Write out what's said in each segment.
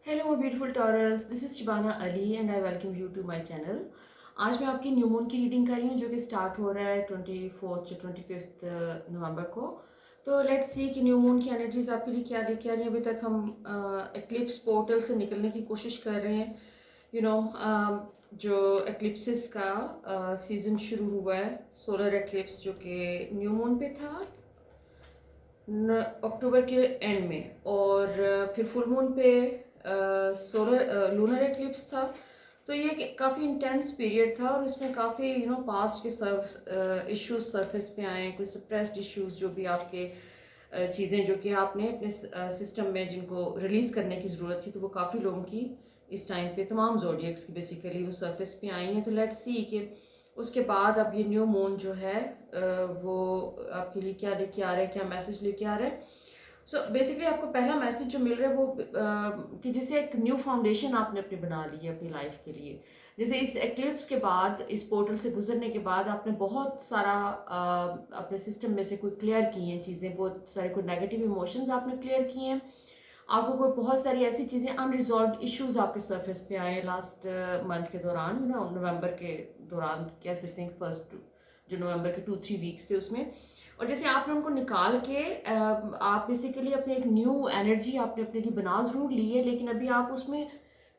Hello my beautiful Taurus, this is Shibana Ali and I welcome you to my channel. आज मैं आपकी new moon की reading कर रही हूँ जो कि स्टार्ट हो रहा है 24 से 25 नवंबर को। तो लेट्स सी कि न्यू मून की एनर्जीज आपके लिए क्या लेके आ रही हैं। अभी तक हम एक्लिप्स पोर्टल से निकलने की कोशिश कर रहे हैं। यू you नो जो एक्लिप्सिस का सीज़न शुरू हुआ है, सोलर एक्लिप्स जो कि न्यू मून पे था अक्टूबर के एंड में, और फिर फुल मून पे सोलर लूनर एक्लिप्स था। तो ये काफ़ी इंटेंस पीरियड था और इसमें काफ़ी पास्ट के इश्यूज सरफेस पे आए, कुछ सप्रेस्ड इश्यूज जो भी आपके चीज़ें जो कि आपने अपने सिस्टम में जिनको रिलीज़ करने की ज़रूरत थी, तो वो काफ़ी लोगों की इस टाइम पे तमाम जोडियक्स की बेसिकली वो सरफेस पे आई हैं। तो लेट्स सी कि उसके बाद अब ये न्यू मून जो है वो आपके लिए क्या लेके आ रहा है, क्या मैसेज लेके आ रहा है। सो बेसिकली आपको पहला मैसेज जो मिल रहा है वो कि जैसे एक न्यू फाउंडेशन आपने अपनी बना ली है अपनी लाइफ के लिए। जैसे इस एक्लिप्स के बाद, इस पोर्टल से गुजरने के बाद आपने बहुत सारा अपने सिस्टम में से कोई क्लियर की हैं चीज़ें, बहुत सारे कोई नेगेटिव इमोशंस आपने क्लियर किए हैं। आपको कोई बहुत सारी ऐसी चीज़ें अनरिजॉल्व इश्यूज आपके सरफेस पे आए लास्ट मंथ के दौरान, नवंबर के दौरान कह सकते हैं, फर्स्ट जो नवंबर के 2-3 वीक्स थे उसमें। और जैसे आपने उनको निकाल के आप बेसिकली अपने एक न्यू एनर्जी आपने अपने लिए बना ज़रूर ली है, लेकिन अभी आप उसमें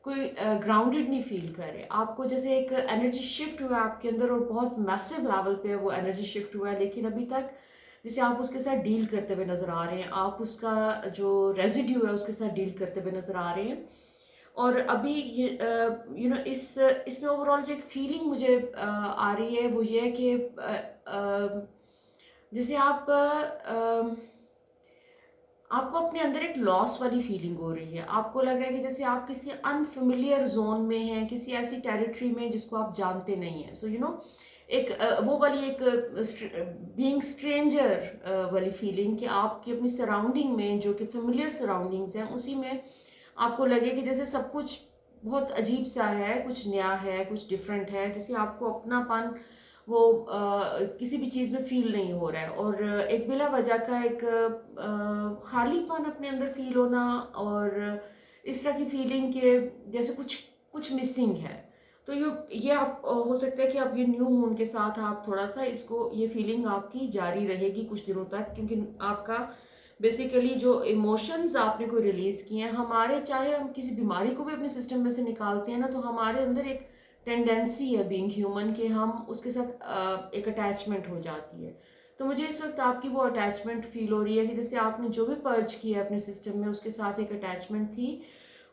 कोई ग्राउंडेड नहीं फील कर रहे। आपको जैसे एक एनर्जी शिफ्ट हुआ है आपके अंदर और बहुत मैसिव लेवल पे वो एनर्जी शिफ्ट हुआ है, लेकिन अभी तक जैसे आप उसके साथ डील करते हुए नज़र आ रहे हैं, आप उसका जो रेजिड्यू है उसके साथ डील करते हुए नज़र आ रहे हैं। और अभी ये इसमें ओवरऑल जो एक फीलिंग मुझे आ रही है वो ये है कि जैसे आपको अपने अंदर एक लॉस वाली फीलिंग हो रही है। आपको लग रहा है कि जैसे आप किसी अनफेमिलियर जोन में हैं, किसी ऐसी टेरिटरी में जिसको आप जानते नहीं हैं। सो एक वो वाली एक बीइंग स्ट्रेंजर वाली फीलिंग कि आपकी अपनी सराउंडिंग में जो कि फेमिलियर सराउंडिंग्स हैं उसी में आपको लगे कि जैसे सब कुछ बहुत अजीब सा है, कुछ नया है, कुछ डिफरेंट है, जैसे आपको अपनापन वो किसी भी चीज़ में फील नहीं हो रहा है। और एक बिला वजह का एक खालीपन अपने अंदर फील होना, और इस तरह की फीलिंग के जैसे कुछ कुछ मिसिंग है। तो ये आप हो सकता है कि आप ये न्यू मून के साथ आप थोड़ा सा इसको, ये फीलिंग आपकी जारी रहेगी कुछ दिनों तक, क्योंकि आपका बेसिकली जो इमोशंस आपने कोई रिलीज किए हैं, हमारे चाहे हम किसी बीमारी को भी अपने सिस्टम में से निकालते हैं ना, तो हमारे अंदर एक टेंडेंसी है बीइंग ह्यूमन कि हम उसके साथ एक अटैचमेंट हो जाती है। तो मुझे इस वक्त आपकी वो अटैचमेंट फील हो रही है कि जैसे आपने जो भी पर्ज किया है अपने सिस्टम में उसके साथ एक अटैचमेंट थी।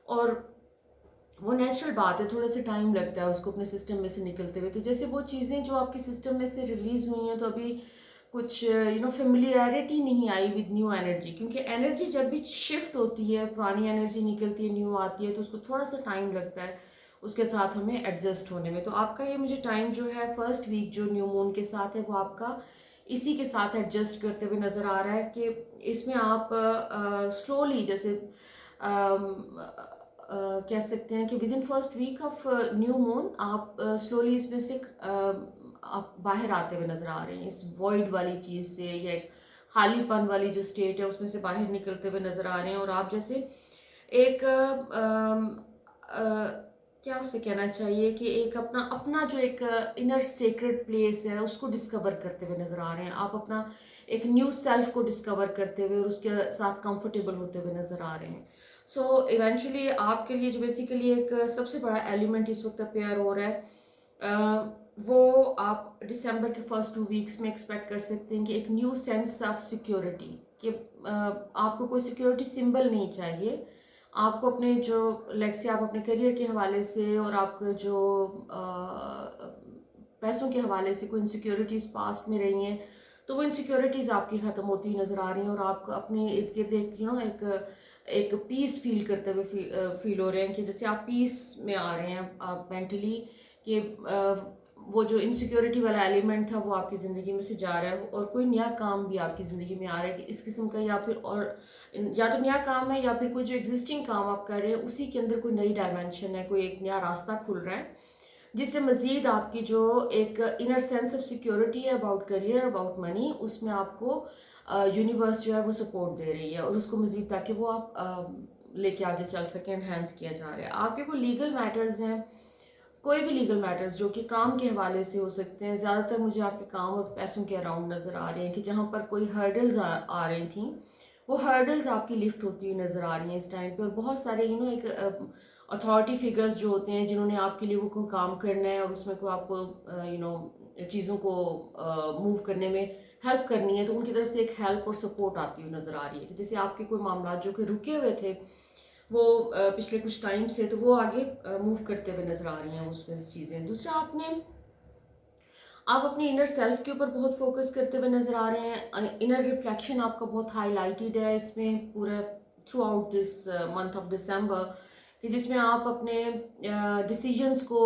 और वो नेचुरल बात है, थोड़ा सा टाइम लगता है उसको अपने सिस्टम में से निकलते हुए। तो जैसे वो चीज़ें जो आपके सिस्टम में से रिलीज हुई हैं, तो अभी कुछ फेमिलियरिटी नहीं आई विद न्यू एनर्जी, क्योंकि एनर्जी जब भी शिफ्ट होती है, पुरानी एनर्जी निकलती है, न्यू आती है, तो उसको थोड़ा सा टाइम लगता है उसके साथ हमें एडजस्ट होने में। तो आपका ये मुझे टाइम जो है फर्स्ट वीक जो न्यू मून के साथ है वो आपका इसी के साथ एडजस्ट करते हुए नज़र आ रहा है कि इसमें आप स्लोली जैसे कह सकते हैं कि within first week of new moon आप स्लोली इसमें से आप बाहर आते हुए नजर आ रहे हैं, इस वॉइड वाली चीज़ से या एक खालीपन वाली जो स्टेट है उसमें से बाहर निकलते हुए नजर आ रहे हैं। और आप जैसे एक क्या उसे कहना चाहिए कि एक अपना अपना जो एक इनर सेक्रेट प्लेस है उसको डिस्कवर करते हुए नजर आ रहे हैं। आप अपना एक न्यू सेल्फ को डिस्कवर करते हुए और उसके साथ कंफर्टेबल होते हुए नजर आ रहे हैं। सो इवेंचुअली आपके लिए जो बेसिकली एक सबसे बड़ा एलिमेंट इस वक्त अपेयर हो रहा है, वो आप दिसंबर के फर्स्ट 2 वीक्स में एक्सपेक्ट कर सकते हैं कि एक न्यू सेंस ऑफ सिक्योरिटी, कि आपको कोई सिक्योरिटी सिंबल नहीं चाहिए। आपको अपने जो लेट से आप अपने करियर के हवाले से और आपके जो पैसों के हवाले से कोई इनसिक्योरिटीज़ पास्ट में रही हैं, तो वो इनसिक्योरिटीज़ आपकी ख़त्म होती हुई नज़र आ रही हैं और आप अपने इर्द गिर्द एक एक पीस फील करते हुए फील हो रहे हैं कि जैसे आप पीस में आ रहे हैं आप मेंटली, कि वो जो इनसिक्योरिटी वाला एलिमेंट था वो आपकी ज़िंदगी में से जा रहा है, और कोई नया काम भी आपकी ज़िंदगी में आ रहा है कि इस किस्म का, या फिर और या तो नया काम है या फिर कोई जो एग्जिस्टिंग काम आप कर रहे हैं उसी के अंदर कोई नई डायमेंशन है, कोई एक नया रास्ता खुल रहा है जिससे मज़ीद आपकी जो एक इनर सेंस ऑफ सिक्योरिटी है अबाउट करियर, अबाउट मनी, उसमें आपको यूनिवर्स जो है वो सपोर्ट दे रही है और उसको मज़ीद ताकि वो आप लेके आगे चल सके, एनहेंस किया जा रहा है। आपके कोई लीगल मैटर्स हैं, कोई भी लीगल मैटर्स जो कि काम के हवाले से हो सकते हैं, ज़्यादातर मुझे आपके काम और पैसों के अराउंड नज़र आ रहे हैं कि जहाँ पर कोई हर्डल्स आ रही थी, वो हर्डल्स आपकी लिफ्ट होती हुई नज़र आ रही हैं इस टाइम पे। और बहुत सारे एक अथॉरिटी फिगर्स जो होते हैं जिन्होंने आपके लिए वो कोई काम करना है और उसमें कोई आपको चीज़ों को मूव करने में हेल्प करनी है, तो उनकी तरफ से एक हेल्प और सपोर्ट आती हुई नज़र आ रही है कि जैसे आपके कोई मामला जो कि रुके हुए थे वो पिछले कुछ टाइम से, तो वो आगे मूव करते हुए नज़र आ रही हैं उसमें से चीज़ें। दूसरा, आप अपने इनर सेल्फ के ऊपर बहुत फोकस करते हुए नज़र आ रहे हैं। इनर रिफ्लेक्शन आपका बहुत हाईलाइटेड है इसमें पूरा through out this month of December, कि जिसमें आप अपने डिसीजंस को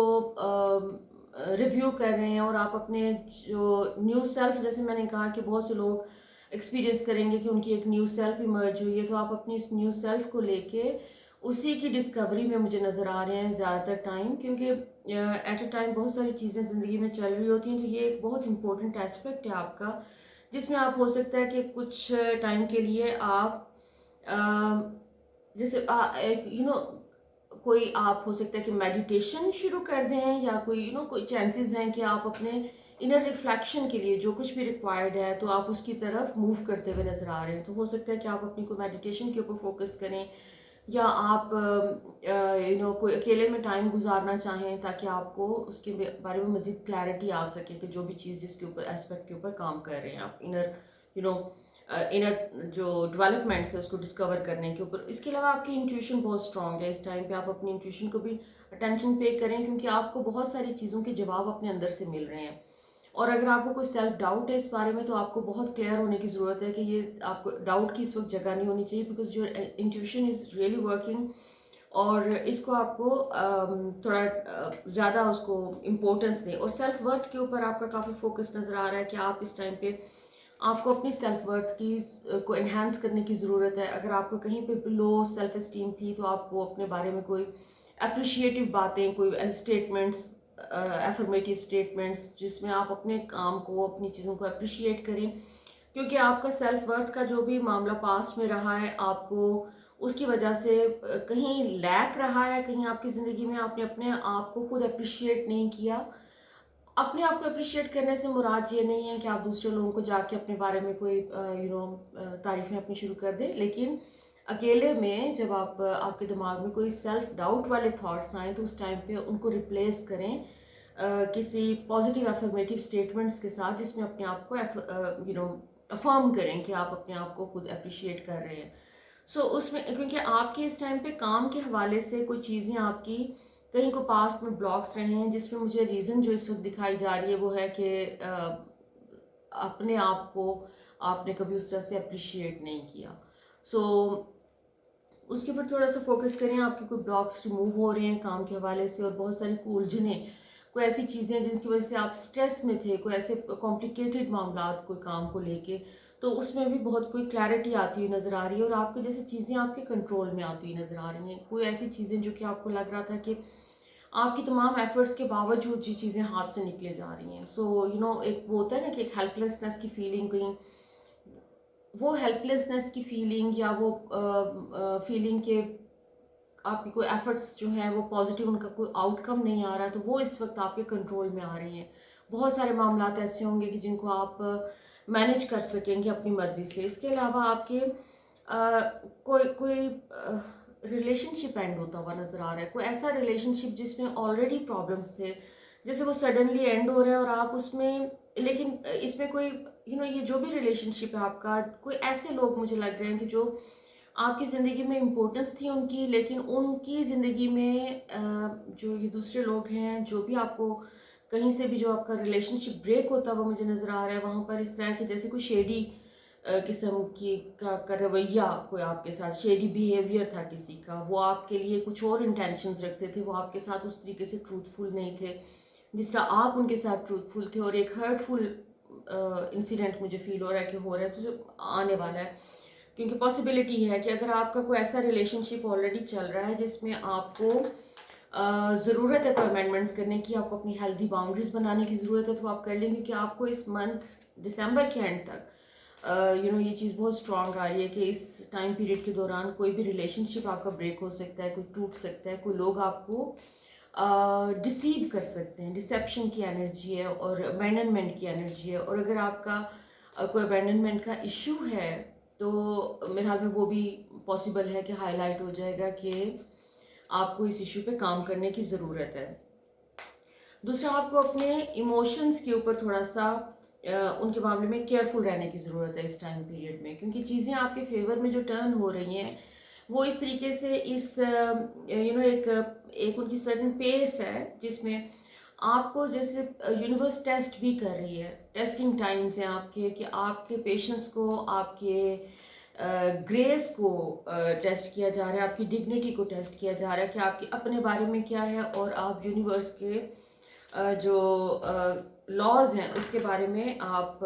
रिव्यू कर रहे हैं और आप अपने जो न्यू सेल्फ, जैसे मैंने कहा कि बहुत से लोग एक्सपीरियंस करेंगे कि उनकी एक न्यू सेल्फ इमर्ज हुई है, तो आप अपनी इस न्यू सेल्फ को लेके उसी की डिस्कवरी में मुझे नज़र आ रहे हैं ज़्यादातर टाइम, क्योंकि एट अ टाइम बहुत सारी चीज़ें ज़िंदगी में चल रही होती हैं। तो ये एक बहुत इंपॉर्टेंट एस्पेक्ट है आपका, जिसमें आप हो सकता है कि कुछ टाइम के लिए आप जैसे एक कोई आप हो सकता है कि मेडिटेशन शुरू कर दें, या कोई चांसेस हैं कि आप अपने इनर रिफ्लेक्शन के लिए जो कुछ भी रिक्वायर्ड है तो आप उसकी तरफ मूव करते हुए नज़र आ रहे हैं। तो हो सकता है कि आप अपनी कोई मेडिटेशन के ऊपर फोकस करें, या आप कोई अकेले में टाइम गुजारना चाहें ताकि आपको उसके बारे में मज़ीद क्लैरिटी आ सके कि जो भी चीज़ जिसके ऊपर एस्पेक्ट के ऊपर काम कर रहे हैं आप, इनर जो डेवलपमेंट्स है उसको डिस्कवर करने के ऊपर। इसके अलावा आपकी इंट्यूशन बहुत स्ट्रांग है इस टाइम पे, आप अपनी इंट्यूशन को भी अटेंशन पे करें, क्योंकि आपको बहुत सारी चीज़ों के जवाब अपने अंदर से मिल रहे हैं। और अगर आपको कोई सेल्फ डाउट है इस बारे में, तो आपको बहुत क्लियर होने की ज़रूरत है कि ये आपको डाउट की इस वक्त जगह नहीं होनी चाहिए, because your intuition is really working. और इसको आपको थोड़ा ज़्यादा उसको इम्पोर्टेंस दें। और सेल्फ वर्थ के ऊपर आपका काफ़ी फोकस नज़र आ रहा है कि आप इस टाइम पे आपको अपनी सेल्फ वर्थ की को एनहांस करने की ज़रूरत है। अगर आपको कहीं पे लो सेल्फ एस्टीम थी, तो आपको अपने बारे में कोई अप्रिशिएटिव बातें, कोई स्टेटमेंट्स, एफर्मेटिव स्टेटमेंट्स जिसमें आप अपने काम को, अपनी चीज़ों को अप्रिशिएट करें, क्योंकि आपका सेल्फ वर्थ का जो भी मामला पास्ट में रहा है, आपको उसकी वजह से कहीं लैक रहा है, कहीं आपकी ज़िंदगी में आपने अपने आप को खुद अप्रिशिएट नहीं किया। अपने आप को अप्रिशिएट करने से मुराद ये नहीं है कि आप दूसरे लोगों को जाके अपने बारे में कोई तारीफ़ें अपनी शुरू कर दें, लेकिन अकेले में जब आपके दिमाग में कोई सेल्फ डाउट वाले थॉट्स आएँ, तो उस टाइम पे उनको रिप्लेस करें किसी पॉजिटिव एफर्मेटिव स्टेटमेंट्स के साथ, जिसमें अपने आप को अफर्म करें कि आप अपने आप को खुद अप्रिशिएट कर रहे हैं। सो उसमें, क्योंकि आपके इस टाइम पे काम के हवाले से कोई चीज़ें आपकी कहीं को पास्ट में ब्लॉक्स रहे हैं, जिसमें मुझे रीज़न जो इस वक्त दिखाई जा रही है वो है कि अपने आप को आपने कभी उस तरह से अप्रिशिएट नहीं किया। सो उसके ऊपर थोड़ा सा फोकस करें, आपके कोई ब्लॉक्स रिमूव हो रहे हैं काम के हवाले से, और बहुत सारी उलझनें, कोई ऐसी चीज़ें जिसकी वजह से आप स्ट्रेस में थे, कोई ऐसे कॉम्प्लिकेटेड मामला कोई काम को लेके, तो उसमें भी बहुत कोई क्लैरिटी आती हुई नज़र आ रही है, और आपकी जैसे चीज़ें आपके कंट्रोल में आती हुई नज़र आ रही हैं। कोई ऐसी चीज़ें जो कि आपको लग रहा था कि आपकी तमाम एफर्ट्स के बावजूद ये चीज़ें हाथ से निकले जा रही हैं। सो एक वो होता है ना कि एक हेल्पलेसनेस की फीलिंग, कहीं वो हेल्पलेसनेस की फीलिंग, या वो फीलिंग के आपकी कोई एफर्ट्स जो हैं वो पॉजिटिव, उनका कोई आउटकम नहीं आ रहा, तो वो इस वक्त आपके कंट्रोल में आ रही हैं। बहुत सारे मामला ऐसे होंगे कि जिनको आप मैनेज कर सकेंगे अपनी मर्ज़ी से। इसके अलावा आपके कोई कोई रिलेशनशिप एंड होता हुआ नज़र आ रहा है, कोई ऐसा रिलेशनशिप जिसमें ऑलरेडी प्रॉब्लम्स थे, जैसे वो सडनली एंड हो रहा है और आप उसमें, लेकिन इसमें कोई ये जो भी रिलेशनशिप है आपका, कोई ऐसे लोग मुझे लग रहे हैं कि जो आपकी ज़िंदगी में इम्पोर्टेंस थी उनकी, लेकिन उनकी ज़िंदगी में जो ये दूसरे लोग हैं, जो भी आपको कहीं से भी जो आपका रिलेशनशिप ब्रेक होता हुआ मुझे नज़र आ रहा है, वहाँ पर इस तरह के जैसे कोई शेडी किस्म की का रवैया, कोई आपके साथ शेडी बिहेवियर था किसी का, वो आपके लिए कुछ और इंटेंशंस रखते थे, वो आपके साथ उस तरीके से ट्रूथफुल नहीं थे जिस तरह आप उनके साथ ट्रूथफुल थे, और एक हर्टफुल इंसिडेंट मुझे फील हो रहा है कि हो रहा है, तो जो आने वाला है, क्योंकि पॉसिबिलिटी है कि अगर आपका कोई ऐसा रिलेशनशिप ऑलरेडी चल रहा है जिसमें आपको ज़रूरत है कोई अमेंडमेंट्स करने की, आपको अपनी हेल्दी बाउंड्रीज बनाने की ज़रूरत है, तो आप कर लेंगे कि आपको इस मंथ दिसंबर के एंड तक ये चीज़ बहुत स्ट्रांग आ रही है कि इस टाइम पीरियड के दौरान कोई भी रिलेशनशिप आपका ब्रेक हो सकता है, कोई टूट सकता है, कोई लोग आपको डिसीव कर सकते हैं। डिसेप्शन की एनर्जी है और अबैंडनमेंट की एनर्जी है। और अगर आपका कोई अबैंडनमेंट का इशू है तो मेरे ख्याल में वो भी पॉसिबल है कि हाईलाइट हो जाएगा कि आपको इस इशू पे काम करने की ज़रूरत है। दूसरा, आपको अपने इमोशंस के ऊपर थोड़ा सा उनके मामले में केयरफुल रहने की ज़रूरत है इस टाइम पीरियड में, क्योंकि चीज़ें आपके फेवर में जो टर्न हो रही हैं वो इस तरीके से इस एक उनकी सर्टन पेस है जिसमें आपको जैसे यूनिवर्स टेस्ट भी कर रही है। टेस्टिंग टाइम्स हैं आपके, कि आपके पेशेंस को, आपके ग्रेस को टेस्ट किया जा रहा है, आपकी डिग्निटी को टेस्ट किया जा रहा है कि आपके अपने बारे में क्या है और आप यूनिवर्स के जो लॉज हैं उसके बारे में आप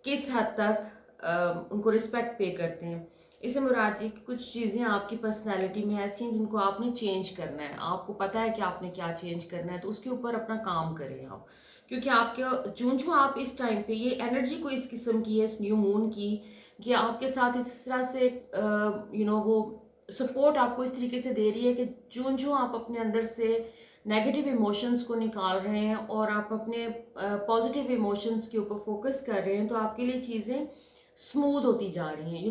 किस हद तक उनको रिस्पेक्ट पे करते हैं। इससे मुराद जी कुछ चीज़ें आपकी पर्सनैलिटी में ऐसी हैं जिनको आपने चेंज करना है। आपको पता है कि आपने क्या चेंज करना है, तो उसके ऊपर अपना काम करें आप, क्योंकि आपके जो आप इस टाइम पे ये एनर्जी को इस किस्म की है इस न्यू मून की, कि आपके साथ इस तरह से वो सपोर्ट आपको इस तरीके से दे रही है कि जो आप अपने अंदर से नेगेटिव इमोशंस को निकाल रहे हैं और आप अपने पॉजिटिव इमोशंस के ऊपर फोकस कर रहे हैं, तो आपके लिए चीज़ें स्मूथ होती जा रही हैं।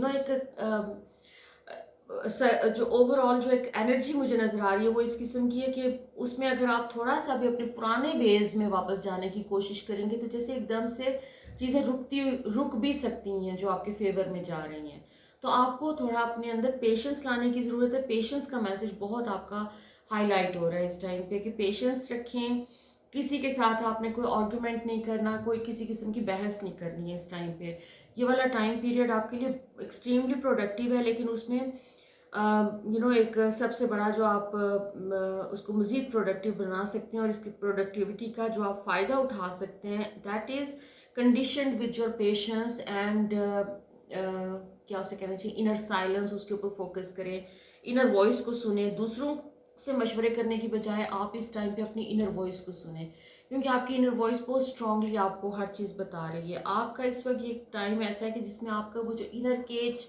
जो ओवरऑल जो एक एनर्जी मुझे नज़र आ रही है वो इस किस्म की है कि उसमें अगर आप थोड़ा सा भी अपने पुराने वेज में वापस जाने की कोशिश करेंगे तो जैसे एकदम से चीज़ें रुक भी सकती हैं जो आपके फेवर में जा रही हैं। तो आपको थोड़ा अपने अंदर पेशेंस लाने की ज़रूरत है। पेशेंस का मैसेज बहुत आपका हाईलाइट हो रहा है इस टाइम पे, कि पेशेंस रखें। किसी के साथ आपने कोई आर्गुमेंट नहीं करना, कोई किसी किस्म की बहस नहीं करनी है इस टाइम पे। ये वाला टाइम पीरियड आपके लिए एक्सट्रीमली प्रोडक्टिव है, लेकिन उसमें एक सबसे बड़ा जो आप उसको मज़ीद प्रोडक्टिव बना सकते हैं और इसकी प्रोडक्टिविटी का जो आप फ़ायदा उठा सकते हैं, that is conditioned with your patience and क्या उसे कहना चाहिए, इनर साइलेंस। उसके ऊपर फोकस करें, इनर वॉइस को सुने। दूसरों से मशवरे करने की बजाय आप इस टाइम पे अपनी इनर वॉइस को सुने, क्योंकि आपकी इनर वॉइस बहुत स्ट्रांगली आपको हर चीज़ बता रही है। आपका इस वक्त ये टाइम ऐसा है कि जिसमें आपका वो जो इनर केज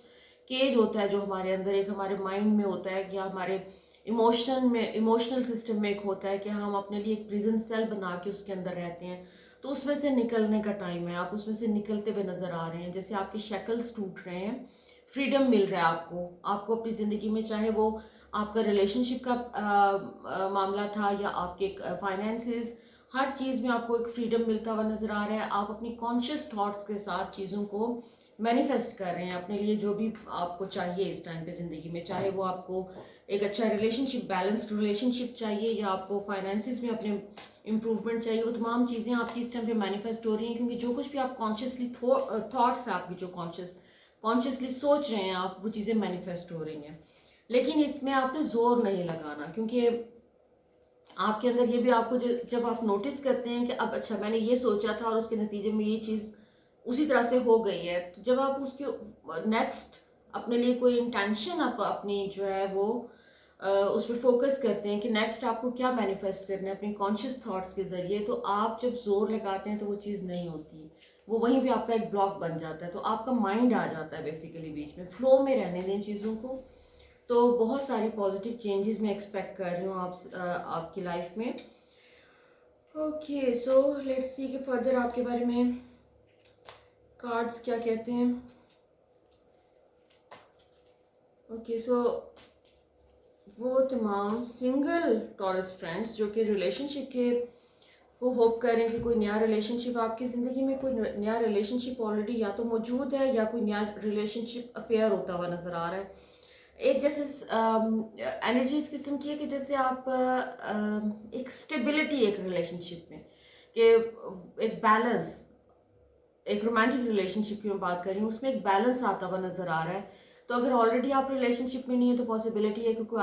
होता है, जो हमारे अंदर एक हमारे माइंड में होता है, या हमारे इमोशनल सिस्टम में एक होता है कि हम अपने लिए एक प्रिजन सेल बना के उसके अंदर रहते हैं, तो उसमें से निकलने का टाइम है। आप उसमें से निकलते हुए नज़र आ रहे हैं, जैसे आपके शैकल्स टूट रहे हैं, फ्रीडम मिल रहा है आपको अपनी ज़िंदगी में, चाहे वो आपका रिलेशनशिप का मामला था या आपके फाइनेंसेस, हर चीज़ में आपको एक फ्रीडम मिलता हुआ नज़र आ रहा है। आप अपनी कॉन्शियस थॉट्स के साथ चीज़ों को मैनिफेस्ट कर रहे हैं अपने लिए, जो भी आपको चाहिए इस टाइम पे ज़िंदगी में, चाहे वो आपको एक अच्छा रिलेशनशिप, बैलेंस्ड रिलेशनशिप चाहिए, या आपको फाइनेंसिस में अपने इम्प्रूवमेंट चाहिए, वो तमाम चीज़ें आपकी इस टाइम पे मैनिफेस्ट हो रही हैं, क्योंकि जो कुछ भी आप कॉन्शियसली थॉट्स है आपकी, जो कॉन्शियसली सोच रहे हैं आप, वो चीज़ें मैनिफेस्ट हो रही हैं। लेकिन इसमें आपने जोर नहीं लगाना, क्योंकि आपके अंदर ये भी आपको जब आप नोटिस करते हैं कि अब अच्छा मैंने ये सोचा था और उसके नतीजे में ये चीज़ उसी तरह से हो गई है, तो जब आप उसके नेक्स्ट अपने लिए कोई इंटेंशन आप अपनी जो है वो उस पर फोकस करते हैं कि नेक्स्ट आपको क्या मैनिफेस्ट करना है अपनी कॉन्शियस थॉट्स के ज़रिए, तो आप जब जोर लगाते हैं तो वो चीज़ नहीं होती, वो वहीं पे आपका एक ब्लॉक बन जाता है। तो आपका माइंड आ जाता है बेसिकली बीच में, फ्लो में रहने दें चीज़ों को। तो बहुत सारी पॉजिटिव चेंजेस मैं एक्सपेक्ट कर रही हूँ आपकी लाइफ में। ओके, सो लेट्स सी कि फर्दर आपके बारे में कार्ड्स क्या कहते हैं। ओके, सो वो तमाम सिंगल टॉरस फ्रेंड्स जो कि रिलेशनशिप के वो होप कर रहे हैं कि कोई नया रिलेशनशिप आपकी ज़िंदगी में, कोई नया रिलेशनशिप ऑलरेडी या तो मौजूद है या कोई नया रिलेशनशिप अपेयर होता हुआ नज़र आ रहा है। एक जैसे एनर्जी इस किस्म की है कि जैसे आप एक स्टेबिलिटी एक रिलेशनशिप में, कि एक बैलेंस, एक रोमांटिक रिलेशनशिप की मैं बात कर रही हूँ, उसमें एक बैलेंस आता हुआ नज़र आ रहा है। तो अगर ऑलरेडी आप रिलेशनशिप में नहीं है तो पॉसिबिलिटी है कि कोई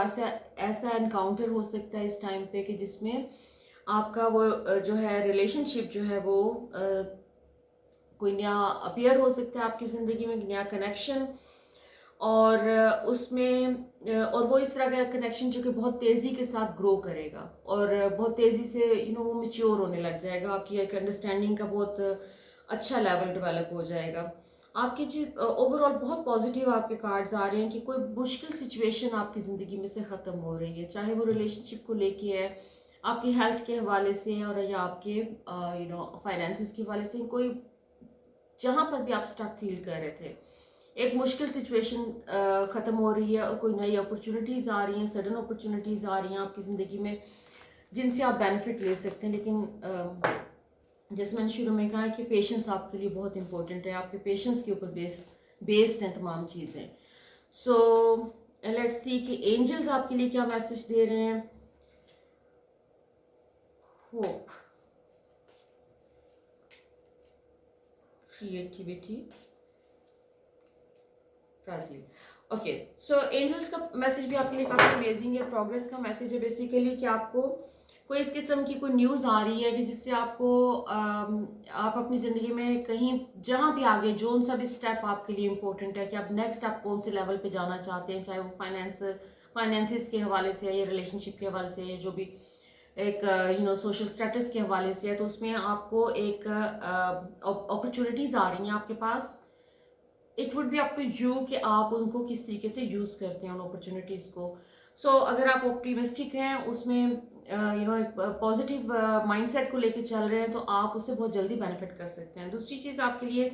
ऐसा एनकाउंटर हो सकता है इस टाइम पे कि जिसमें आपका वो जो है रिलेशनशिप जो है वो कोई नया अपीयर हो सकता है आपकी ज़िंदगी में, नया कनेक्शन। और और वो इस तरह का कनेक्शन जो कि बहुत तेज़ी के साथ ग्रो करेगा और बहुत तेज़ी से वो मैच्योर होने लग जाएगा। आपकी एक अंडरस्टैंडिंग का बहुत अच्छा लेवल डेवलप हो जाएगा। आपकी जी ओवरऑल बहुत पॉजिटिव आपके कार्ड्स आ रहे हैं कि कोई मुश्किल सिचुएशन आपकी ज़िंदगी में से ख़त्म हो रही है, चाहे वो रिलेशनशिप को लेके है, आपकी हेल्थ के हवाले से है, और या आपके फाइनेंसिस के हवाले से, कोई जहाँ पर भी आप स्टक फील कर रहे थे, एक मुश्किल सिचुएशन ख़त्म हो रही है और कोई नई अपॉर्चुनिटीज़ आ रही हैं, सडन अपॉर्चुनिटीज़ आ रही हैं आपकी ज़िंदगी में जिनसे आप बेनिफिट ले सकते हैं। लेकिन जैसे मैंने शुरू में कहा कि पेशेंस आपके लिए बहुत इंपॉर्टेंट है, आपके पेशेंस के ऊपर बेस्ड हैं तमाम चीज़ें। सो लेट्स सी कि एंजल्स आपके लिए क्या मैसेज दे रहे हैं। Hope, creativity, Brazil. ओके, सो एंजल्स का मैसेज भी आपके लिए काफ़ी अमेजिंग है। प्रोग्रेस का मैसेज है बेसिकली कि आपको कोई इस किस्म की कोई न्यूज़ आ रही है कि जिससे आपको आप अपनी ज़िंदगी में कहीं जहाँ भी आगे जो सा भी स्टेप आपके लिए इम्पोर्टेंट है कि आप नेक्स्ट आप कौन से लेवल पे जाना चाहते हैं, चाहे वो फाइनेंसिस के हवाले से है या रिलेशनशिप के हवाले से है, जो भी एक सोशल स्टेटस के हवाले से है, तो उसमें आपको एक अपॉर्चुनिटीज़ आ रही हैं आपके पास। It would be up to you कि आप उनको किस तरीके से यूज़ करते हैं उन अपॉर्चुनिटीज़ को। सो अगर आप ऑप्टिमिस्टिक हैं, उसमें एक पॉजिटिव माइंडसेट को लेके चल रहे हैं, तो आप उससे बहुत जल्दी बेनिफिट कर सकते हैं। दूसरी चीज़ आपके लिए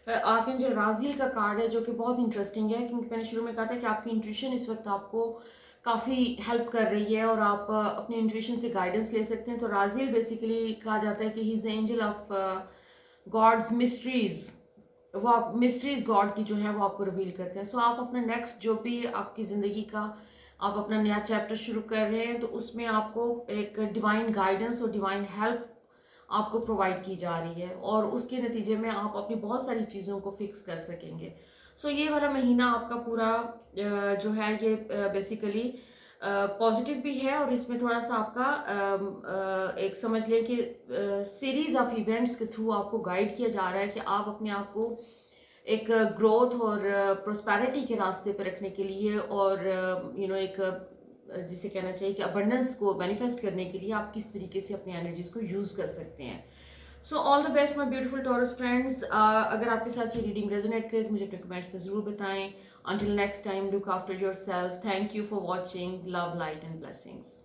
आर्कएंजल राजिल का कार्ड है, जो कि बहुत इंटरेस्टिंग है, क्योंकि मैंने शुरू में कहा था कि आपकी इंट्यूशन इस वक्त आपको काफ़ी हेल्प कर रही है और आप अपनी इंट्यूशन से गाइडेंस ले सकते हैं। तो राजिल बेसिकली कहा जाता है कि he is the angel of gods mysteries. वो आप मिस्ट्रीज गॉड की जो है वो आपको रिवील करते हैं। सो आप अपना नेक्स्ट जो भी आपकी ज़िंदगी का आप अपना नया चैप्टर शुरू कर रहे हैं, तो उसमें आपको एक डिवाइन गाइडेंस और डिवाइन हेल्प आपको प्रोवाइड की जा रही है, और उसके नतीजे में आप अपनी बहुत सारी चीज़ों को फिक्स कर सकेंगे। सो ये वाला महीना आपका पूरा जो है ये बेसिकली पॉजिटिव भी है, और इसमें थोड़ा सा आपका एक समझ लें कि सीरीज ऑफ इवेंट्स के थ्रू आपको गाइड किया जा रहा है कि आप अपने आप को एक ग्रोथ और प्रोस्पेरिटी के रास्ते पर रखने के लिए, और एक जिसे कहना चाहिए कि अबंडेंस को मैनिफेस्ट करने के लिए आप किस तरीके से अपनी एनर्जीज को यूज़ कर सकते हैं। So all the best my beautiful taurus friends. अगर आपके साथ ये रीडिंग रेजोनेट करे तो मुझे अपने कमेंट्स में ज़रूर बताएं। Until next time, look after yourself. Thank you for watching. Love, light, and blessings.